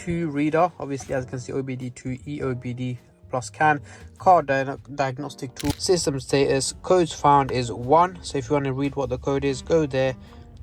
OBD2 reader, obviously as you can see OBD2 EOBD plus CAN, car diagnostic tool, system status, codes found is 1. So if you want to read what the code is, go there,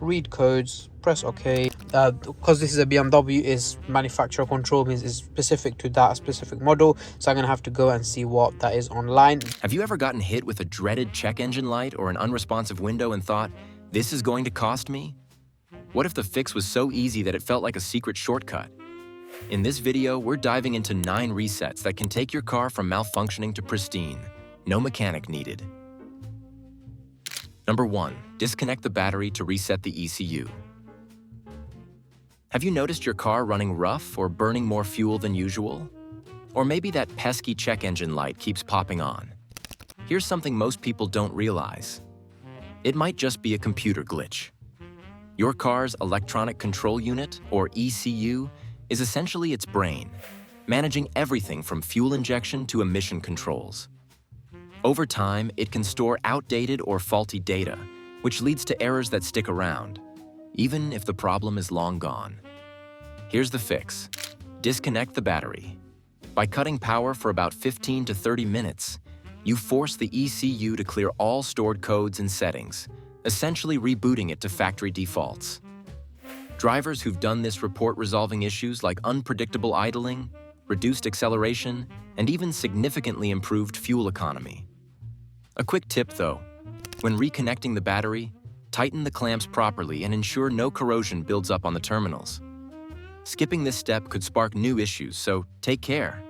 read codes, press OK. Because this is a BMW, is manufacturer control, means it's specific to that specific model, so I'm gonna have to go and see what that is online. Have you ever gotten hit with a dreaded check engine light or an unresponsive window and thought, this is going to cost me? What if the fix was so easy that it felt like a secret shortcut? In this video, we're diving into 9 resets that can take your car from malfunctioning to pristine. No mechanic needed. Number 1. Disconnect the battery to reset the ECU. Have you noticed your car running rough or burning more fuel than usual? Or maybe that pesky check engine light keeps popping on. Here's something most people don't realize. It might just be a computer glitch. Your car's electronic control unit, or ECU, is essentially its brain, managing everything from fuel injection to emission controls. Over time, it can store outdated or faulty data, which leads to errors that stick around, even if the problem is long gone. Here's the fix. Disconnect the battery. By cutting power for about 15 to 30 minutes, you force the ECU to clear all stored codes and settings, essentially rebooting it to factory defaults. Drivers who've done this report resolving issues like unpredictable idling, reduced acceleration, and even significantly improved fuel economy. A quick tip though, when reconnecting the battery, tighten the clamps properly and ensure no corrosion builds up on the terminals. Skipping this step could spark new issues, so take care.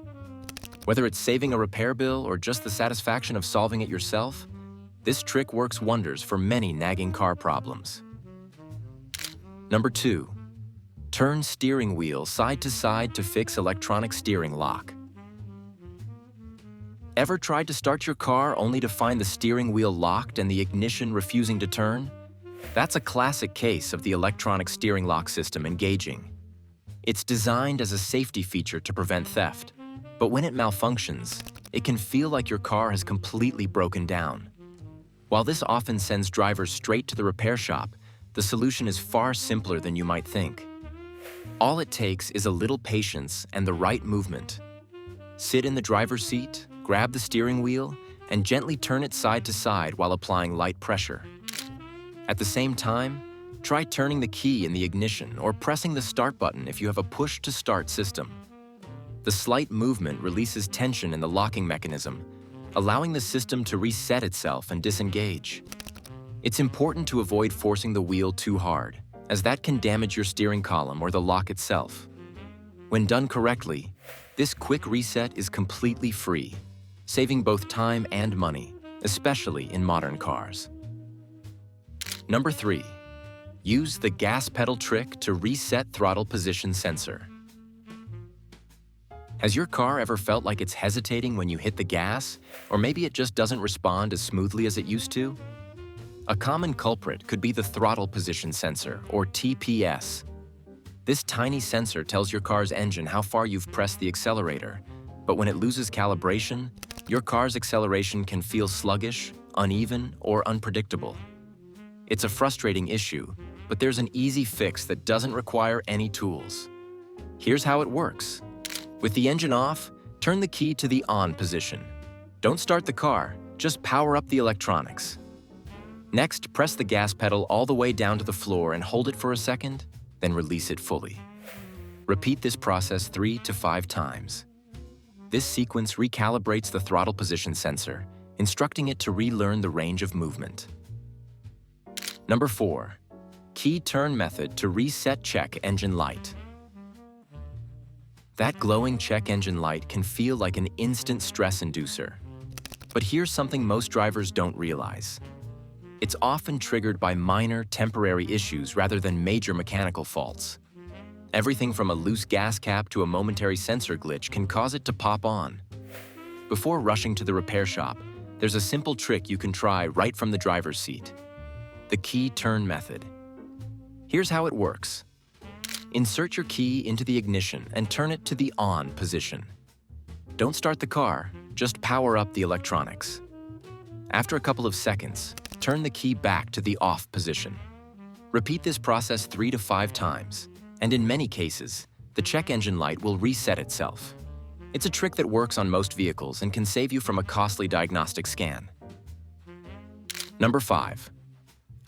Whether it's saving a repair bill or just the satisfaction of solving it yourself, this trick works wonders for many nagging car problems. Number 2. Turn steering wheel side to side to fix electronic steering lock. Ever tried to start your car only to find the steering wheel locked and the ignition refusing to turn? That's a classic case of the electronic steering lock system engaging. It's designed as a safety feature to prevent theft, but when it malfunctions, it can feel like your car has completely broken down. While this often sends drivers straight to the repair shop, the solution is far simpler than you might think. All it takes is a little patience and the right movement. Sit in the driver's seat, grab the steering wheel, and gently turn it side to side while applying light pressure. At the same time, try turning the key in the ignition or pressing the start button if you have a push-to-start system. The slight movement releases tension in the locking mechanism, allowing the system to reset itself and disengage. It's important to avoid forcing the wheel too hard, as that can damage your steering column or the lock itself. When done correctly, this quick reset is completely free, saving both time and money, especially in modern cars. Number 3. Use the gas pedal trick to reset throttle position sensor. Has your car ever felt like it's hesitating when you hit the gas, or maybe it just doesn't respond as smoothly as it used to? A common culprit could be the throttle position sensor, or TPS. This tiny sensor tells your car's engine how far you've pressed the accelerator, but when it loses calibration, your car's acceleration can feel sluggish, uneven, or unpredictable. It's a frustrating issue, but there's an easy fix that doesn't require any tools. Here's how it works. With the engine off, turn the key to the on position. Don't start the car, just power up the electronics. Next, press the gas pedal all the way down to the floor and hold it for a second, then release it fully. Repeat this process 3 to 5 times. This sequence recalibrates the throttle position sensor, instructing it to relearn the range of movement. Number 4. Key turn method to reset check engine light. That glowing check engine light can feel like an instant stress inducer. But here's something most drivers don't realize. It's often triggered by minor, temporary issues rather than major mechanical faults. Everything from a loose gas cap to a momentary sensor glitch can cause it to pop on. Before rushing to the repair shop, there's a simple trick you can try right from the driver's seat. The key turn method. Here's how it works. Insert your key into the ignition and turn it to the on position. Don't start the car, just power up the electronics. After a couple of seconds, turn the key back to the off position. Repeat this process 3 to 5 times, and in many cases, the check engine light will reset itself. It's a trick that works on most vehicles and can save you from a costly diagnostic scan. Number 5.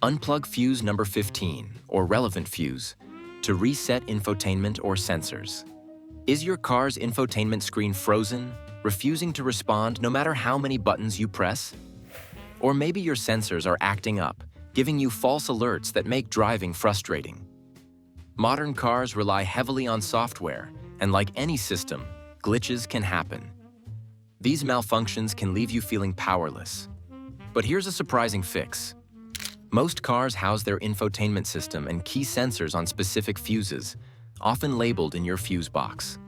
Unplug fuse number 15, or relevant fuse, to reset infotainment or sensors. Is your car's infotainment screen frozen, refusing to respond no matter how many buttons you press? Or maybe your sensors are acting up, giving you false alerts that make driving frustrating. Modern cars rely heavily on software, and like any system, glitches can happen. These malfunctions can leave you feeling powerless. But here's a surprising fix. Most cars house their infotainment system and key sensors on specific fuses, often labeled in your fuse box.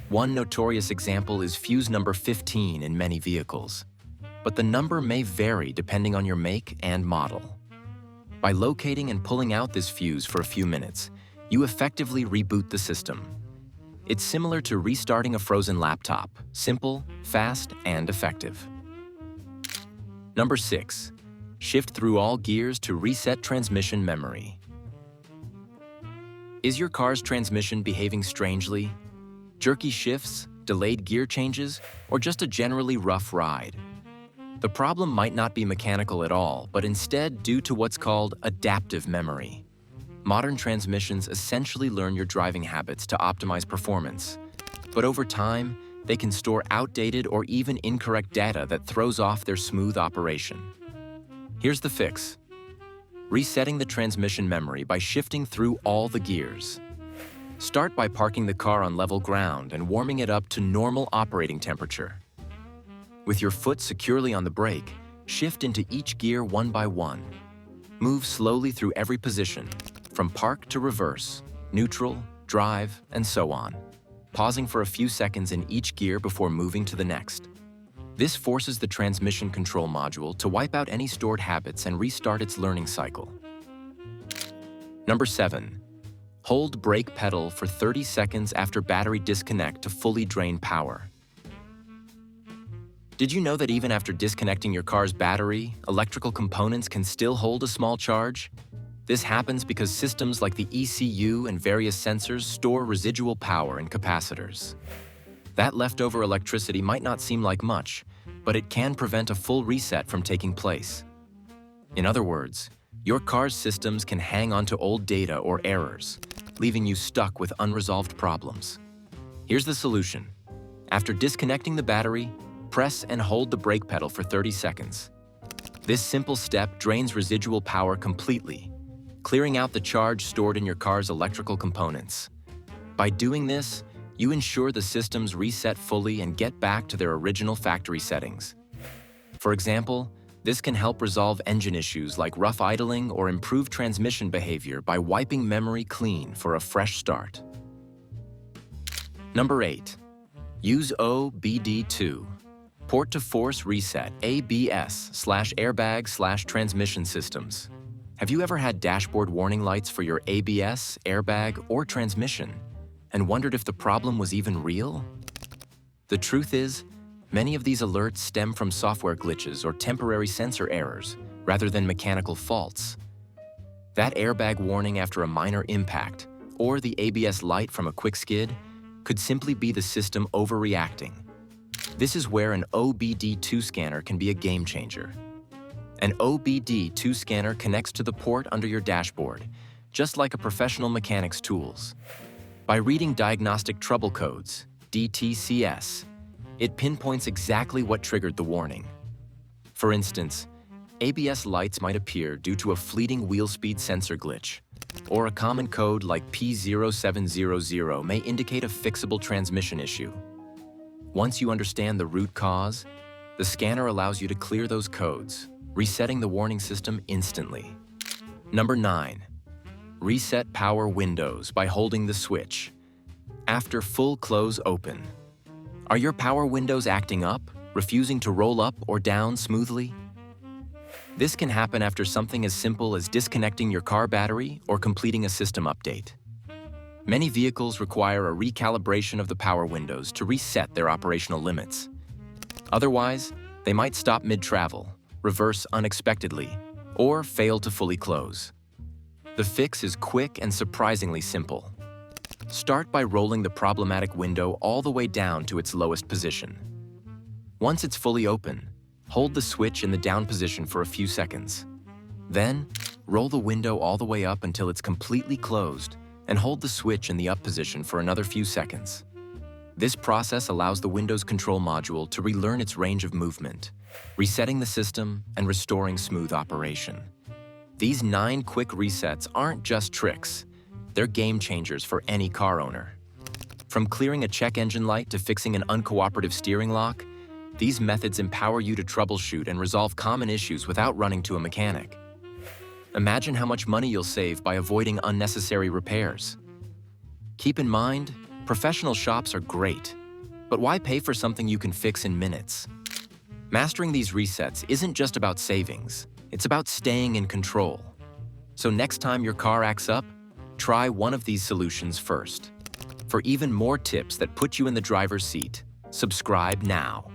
One notorious example is fuse number 15 in many vehicles, but the number may vary depending on your make and model. By locating and pulling out this fuse for a few minutes, you effectively reboot the system. It's similar to restarting a frozen laptop, simple, fast, and effective. Number 6. Shift through all gears to reset transmission memory. Is your car's transmission behaving strangely? Jerky shifts, delayed gear changes, or just a generally rough ride? The problem might not be mechanical at all, but instead due to what's called adaptive memory. Modern transmissions essentially learn your driving habits to optimize performance. But over time, they can store outdated or even incorrect data that throws off their smooth operation. Here's the fix. Resetting the transmission memory by shifting through all the gears. Start by parking the car on level ground and warming it up to normal operating temperature. With your foot securely on the brake, shift into each gear one by one. Move slowly through every position, from park to reverse, neutral, drive, and so on, pausing for a few seconds in each gear before moving to the next. This forces the transmission control module to wipe out any stored habits and restart its learning cycle. Number 7. Hold brake pedal for 30 seconds after battery disconnect to fully drain power. Did you know that even after disconnecting your car's battery, electrical components can still hold a small charge? This happens because systems like the ECU and various sensors store residual power in capacitors. That leftover electricity might not seem like much, but it can prevent a full reset from taking place. In other words, your car's systems can hang on to old data or errors, leaving you stuck with unresolved problems. Here's the solution. After disconnecting the battery, press and hold the brake pedal for 30 seconds. This simple step drains residual power completely, clearing out the charge stored in your car's electrical components. By doing this, you ensure the systems reset fully and get back to their original factory settings. For example, this can help resolve engine issues like rough idling or improve transmission behavior by wiping memory clean for a fresh start. Number 8. Use OBD2. Port to force reset ABS/airbag/transmission systems. Have you ever had dashboard warning lights for your ABS, airbag, or transmission and wondered if the problem was even real? The truth is, many of these alerts stem from software glitches or temporary sensor errors rather than mechanical faults. That airbag warning after a minor impact or the ABS light from a quick skid could simply be the system overreacting. This is where an OBD2 scanner can be a game changer. An OBD2 scanner connects to the port under your dashboard, just like a professional mechanic's tools. By reading diagnostic trouble codes, DTCS, it pinpoints exactly what triggered the warning. For instance, ABS lights might appear due to a fleeting wheel speed sensor glitch, or a common code like P0700 may indicate a fixable transmission issue. Once you understand the root cause, the scanner allows you to clear those codes, resetting the warning system instantly. Number 9. Reset power windows by holding the switch. After full close open. Are your power windows acting up, refusing to roll up or down smoothly? This can happen after something as simple as disconnecting your car battery or completing a system update. Many vehicles require a recalibration of the power windows to reset their operational limits. Otherwise, they might stop mid-travel, reverse unexpectedly, or fail to fully close. The fix is quick and surprisingly simple. Start by rolling the problematic window all the way down to its lowest position. Once it's fully open, hold the switch in the down position for a few seconds. Then, roll the window all the way up until it's completely closed and hold the switch in the up position for another few seconds. This process allows the Windows control module to relearn its range of movement, resetting the system and restoring smooth operation. These 9 quick resets aren't just tricks, they're game changers for any car owner. From clearing a check engine light to fixing an uncooperative steering lock, these methods empower you to troubleshoot and resolve common issues without running to a mechanic. Imagine how much money you'll save by avoiding unnecessary repairs. Keep in mind, professional shops are great, but why pay for something you can fix in minutes? Mastering these resets isn't just about savings, it's about staying in control. So next time your car acts up, try one of these solutions first. For even more tips that put you in the driver's seat, subscribe now.